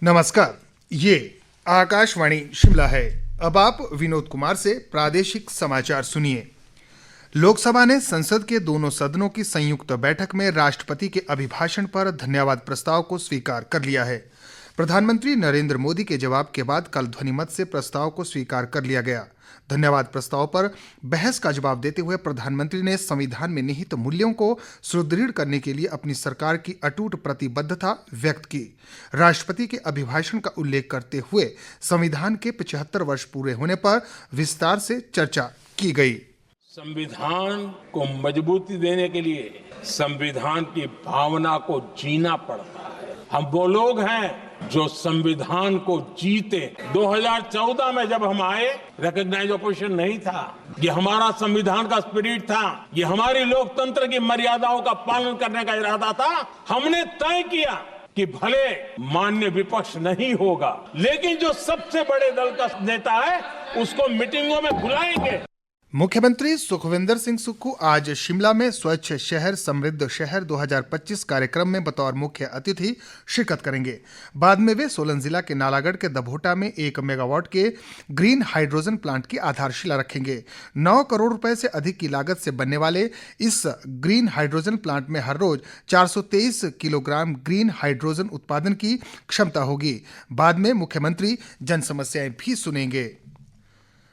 नमस्कार, ये आकाशवाणी शिमला है। अब आप विनोद कुमार से प्रादेशिक समाचार सुनिए। लोकसभा ने संसद के दोनों सदनों की संयुक्त बैठक में राष्ट्रपति के अभिभाषण पर धन्यवाद प्रस्ताव को स्वीकार कर लिया है। प्रधानमंत्री नरेंद्र मोदी के जवाब के बाद कल ध्वनिमत से प्रस्ताव को स्वीकार कर लिया गया। धन्यवाद प्रस्ताव पर बहस का जवाब देते हुए प्रधानमंत्री ने संविधान में निहित मूल्यों को सुदृढ़ करने के लिए अपनी सरकार की अटूट प्रतिबद्धता व्यक्त की। राष्ट्रपति के अभिभाषण का उल्लेख करते हुए संविधान के 75 वर्ष पूरे होने पर विस्तार से चर्चा की गई। संविधान को मजबूती देने के लिए संविधान की भावना को जीना पड़ता है। हम वो लोग हैं जो संविधान को जीते। 2014 में जब हम आए, रिकॉग्नाइज ऑपोजिशन नहीं था। ये हमारा संविधान का स्पिरिट था, ये हमारी लोकतंत्र की मर्यादाओं का पालन करने का इरादा था। हमने तय किया कि भले मान्य विपक्ष नहीं होगा, लेकिन जो सबसे बड़े दल का नेता है उसको मीटिंगों में बुलाएंगे। मुख्यमंत्री सुखविंदर सिंह सुक्खू आज शिमला में स्वच्छ शहर समृद्ध शहर 2025 कार्यक्रम में बतौर मुख्य अतिथि शिरकत करेंगे। बाद में वे सोलन जिला के नालागढ़ के दभोटा में 1 मेगावाट के ग्रीन हाइड्रोजन प्लांट की आधारशिला रखेंगे। 9 करोड़ रुपए से अधिक की लागत से बनने वाले इस ग्रीन हाइड्रोजन प्लांट में हर रोज 423 किलोग्राम ग्रीन हाइड्रोजन उत्पादन की क्षमता होगी। बाद में मुख्यमंत्री जन समस्याएं भी सुनेंगे।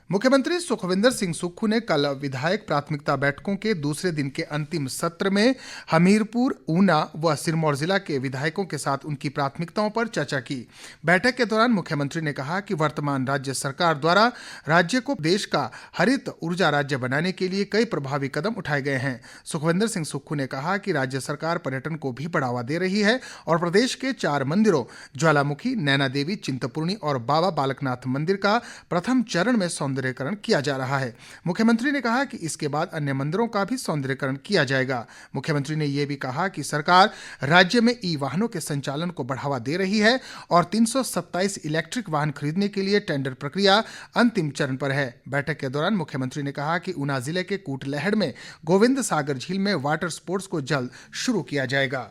मुख्यमंत्री सुखविंदर सिंह सुक्खू ने कल विधायक प्राथमिकता बैठकों के दूसरे दिन के अंतिम सत्र में हमीरपुर, ऊना व सिरमौर जिला के विधायकों के साथ उनकी प्राथमिकताओं पर चर्चा की। बैठक के दौरान मुख्यमंत्री ने कहा कि वर्तमान राज्य सरकार द्वारा राज्य को देश का हरित ऊर्जा राज्य बनाने के लिए कई प्रभावी कदम उठाए गए हैं। सुखविंदर सिंह सुक्खू ने कहा कि राज्य सरकार पर्यटन को भी बढ़ावा दे रही है और प्रदेश के 4 मंदिरों ज्वालामुखी, नैना देवी, चिंतपूर्णी और बाबा बालकनाथ मंदिर का प्रथम चरण में सौंदर्यीकरण किया जा रहा है। मुख्यमंत्री ने कहा कि इसके बाद अन्य मंदिरों का भी सौंदर्यीकरण किया जाएगा। मुख्यमंत्री ने यह भी कहा कि सरकार राज्य में ई वाहनों के संचालन को बढ़ावा दे रही है और 327 इलेक्ट्रिक वाहन खरीदने के लिए टेंडर प्रक्रिया अंतिम चरण पर है। बैठक के दौरान मुख्यमंत्री ने कहा कि ऊना जिले के कूटलैहड़ में गोविंद सागर झील में वाटर स्पोर्ट्स को जल्द शुरू किया जाएगा।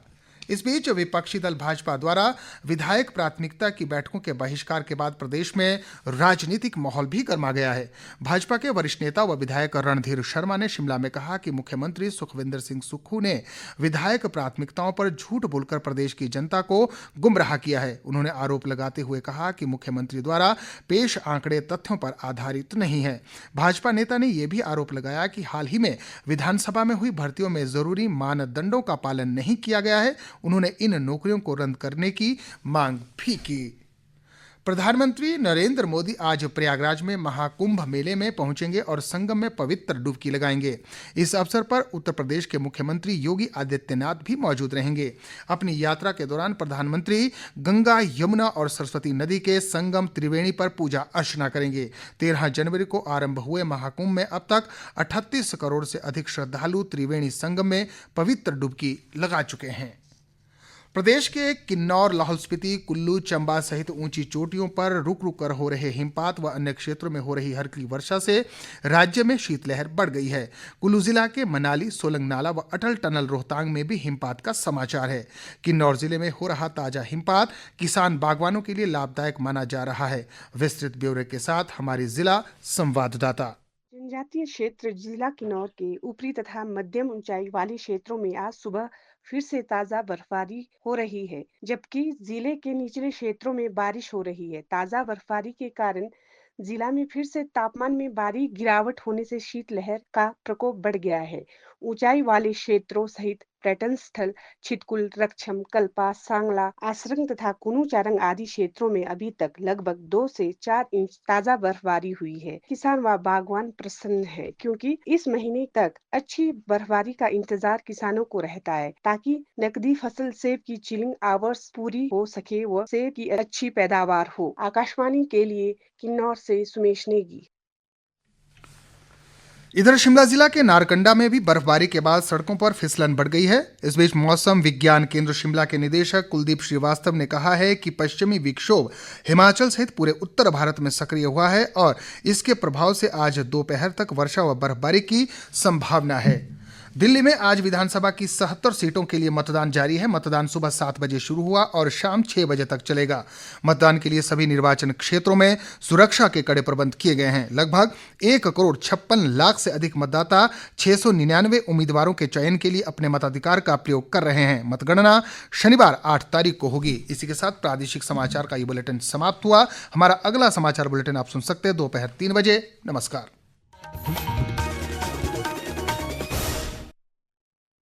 इस बीच विपक्षी दल भाजपा द्वारा विधायक प्राथमिकता की बैठकों के बहिष्कार के बाद प्रदेश में राजनीतिक माहौल भी गर्मा गया है। भाजपा के वरिष्ठ नेता व विधायक रणधीर शर्मा ने शिमला में कहा कि मुख्यमंत्री सुखविंदर सिंह सुक्खू ने विधायक प्राथमिकताओं पर झूठ बोलकर प्रदेश की जनता को गुमराह किया है। उन्होंने आरोप लगाते हुए कहा कि मुख्यमंत्री द्वारा पेश आंकड़े तथ्यों पर आधारित नहीं है। भाजपा नेता ने यह भी आरोप लगाया कि हाल ही में विधानसभा में हुई भर्तियों में जरूरी मानदंडों का पालन नहीं किया गया है। उन्होंने इन नौकरियों को रद्द करने की मांग भी की। प्रधानमंत्री नरेंद्र मोदी आज प्रयागराज में महाकुंभ मेले में पहुंचेंगे और संगम में पवित्र डुबकी लगाएंगे। इस अवसर पर उत्तर प्रदेश के मुख्यमंत्री योगी आदित्यनाथ भी मौजूद रहेंगे। अपनी यात्रा के दौरान प्रधानमंत्री गंगा, यमुना और सरस्वती नदी के संगम त्रिवेणी पर पूजा अर्चना करेंगे। 13 जनवरी को आरंभ हुए महाकुंभ में अब तक 38 करोड़ से अधिक श्रद्धालु त्रिवेणी संगम में पवित्र डुबकी लगा चुके हैं। प्रदेश के किन्नौर, लाहौल स्पीति, कुल्लू, चंबा सहित ऊंची चोटियों पर रुक रुक कर हो रहे हिमपात व अन्य क्षेत्रों में हो रही हल्की वर्षा से राज्य में शीतलहर बढ़ गई है। कुल्लू जिला के मनाली, सोलंग नाला व अटल टनल रोहतांग में भी हिमपात का समाचार है। किन्नौर जिले में हो रहा ताजा हिमपात किसान बागवानों के लिए लाभदायक माना जा रहा है। विस्तृत ब्यौरे के साथ हमारी जिला संवाददाता। जनजातीय क्षेत्र जिला किन्नौर के ऊपरी तथा मध्यम ऊंचाई वाले क्षेत्रों में आज सुबह फिर से ताजा बर्फबारी हो रही है, जबकि जिले के निचले क्षेत्रों में बारिश हो रही है। ताजा बर्फबारी के कारण जिला में फिर से तापमान में भारी गिरावट होने से शीतलहर का प्रकोप बढ़ गया है। ऊंचाई वाले क्षेत्रों सहित पर्यटन स्थल छिटकुल, रक्षम, कल्पा, सांगला, आसरंग तथा कुनू चारंग आदि क्षेत्रों में अभी तक लगभग 2 से 4 इंच ताजा बर्फबारी हुई है। किसान व बागवान प्रसन्न है, क्योंकि इस महीने तक अच्छी बर्फबारी का इंतजार किसानों को रहता है, ताकि नकदी फसल सेब की चिलिंग आवर्स पूरी हो सके व सेब की अच्छी पैदावार हो। आकाशवाणी के लिए किन्नौर से सुमेश नेगी। इधर शिमला जिला के नारकंडा में भी बर्फबारी के बाद सड़कों पर फिसलन बढ़ गई है। इस बीच मौसम विज्ञान केंद्र शिमला के निदेशक कुलदीप श्रीवास्तव ने कहा है कि पश्चिमी विक्षोभ हिमाचल सहित पूरे उत्तर भारत में सक्रिय हुआ है और इसके प्रभाव से आज दोपहर तक वर्षा व बर्फबारी की संभावना है। दिल्ली में आज विधानसभा की 77 सीटों के लिए मतदान जारी है। मतदान सुबह 7 बजे शुरू हुआ और शाम 6 बजे तक चलेगा। मतदान के लिए सभी निर्वाचन क्षेत्रों में सुरक्षा के कड़े प्रबंध किए गए हैं। लगभग 1,56,00,000 से अधिक मतदाता 699 उम्मीदवारों के चयन के लिए अपने मताधिकार का प्रयोग कर रहे हैं। मतगणना शनिवार 8 तारीख को होगी। इसी के साथ प्रादेशिक समाचार का ये बुलेटिन समाप्त हुआ। हमारा अगला समाचार बुलेटिन आप सुन सकते हैं दोपहर 3 बजे। नमस्कार।